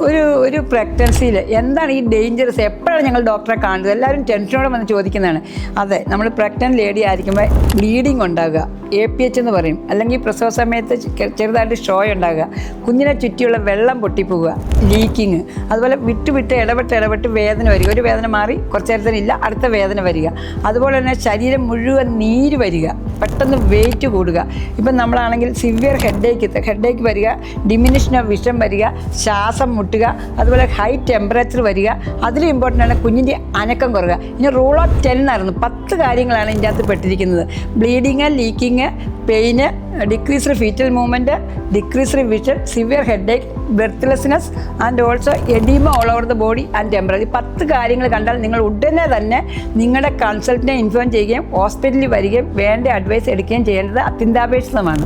ഒരു പ്രഗ്നൻസിയിൽ എന്താണ് ഈ ഡേഞ്ചറസ്, എപ്പോഴാണ് ഞങ്ങൾ ഡോക്ടറെ കാണുന്നത്? എല്ലാവരും ടെൻഷനോടെ വന്ന് ചോദിക്കുന്നതാണ്. അതെ, നമ്മൾ പ്രഗ്നൻറ്റ് ലേഡി ആയിരിക്കുമ്പോൾ ബ്ലീഡിങ് ഉണ്ടാകുക, APH എന്ന് പറയും, അല്ലെങ്കിൽ പ്രസവ സമയത്ത് ചെറുതായിട്ട് ഷോ ഉണ്ടാകുക, കുഞ്ഞിനെ ചുറ്റിയുള്ള വെള്ളം പൊട്ടിപ്പോവുക, ലീക്കിങ്, അതുപോലെ വിട്ട് ഇടപെട്ട് വേദന വരിക, ഒരു വേദന മാറി കുറച്ച് നേരത്തിനില്ല അടുത്ത വേദന വരിക, അതുപോലെ തന്നെ ശരീരം മുഴുവൻ നീര് വരിക, പെട്ടെന്ന് വെയിറ്റ് കൂടുക. ഇപ്പം നമ്മളാണെങ്കിൽ സിവിയർ ഹെഡേക്ക് വരിക, ഡിമിനിഷൻ ഓഫ് വിഷൻ വരിക, ശ്വാസം മുട്ടുക, അതുപോലെ ഹൈ ടെമ്പറേച്ചർ വരിക, അതിലും ഇമ്പോർട്ടൻ്റ് ആണ് കുഞ്ഞിൻ്റെ അനക്കം കുറയുക. ഇനി റൂൾ ഓഫ് 10 ആയിരുന്നു, 10 കാര്യങ്ങളാണ് ഇതിൻ്റെ അകത്ത് പെട്ടിരിക്കുന്നത്. Bleeding, leaking, pain, decreased fetal movement, decreased vision, severe headache, breathlessness and also edema all over the body and temperature. 10 കാര്യങ്ങൾ കണ്ടാൽ നിങ്ങൾ ഉടനെ തന്നെ നിങ്ങളുടെ കൺസൾട്ടിനെ ഇൻഫോം ചെയ്യുകയും ഹോസ്പിറ്റലിൽ വരികയും വേണ്ട അഡ്വൈസ് എടുക്കുകയും ചെയ്യേണ്ടത് അത്യന്താപേക്ഷിതമാണ്.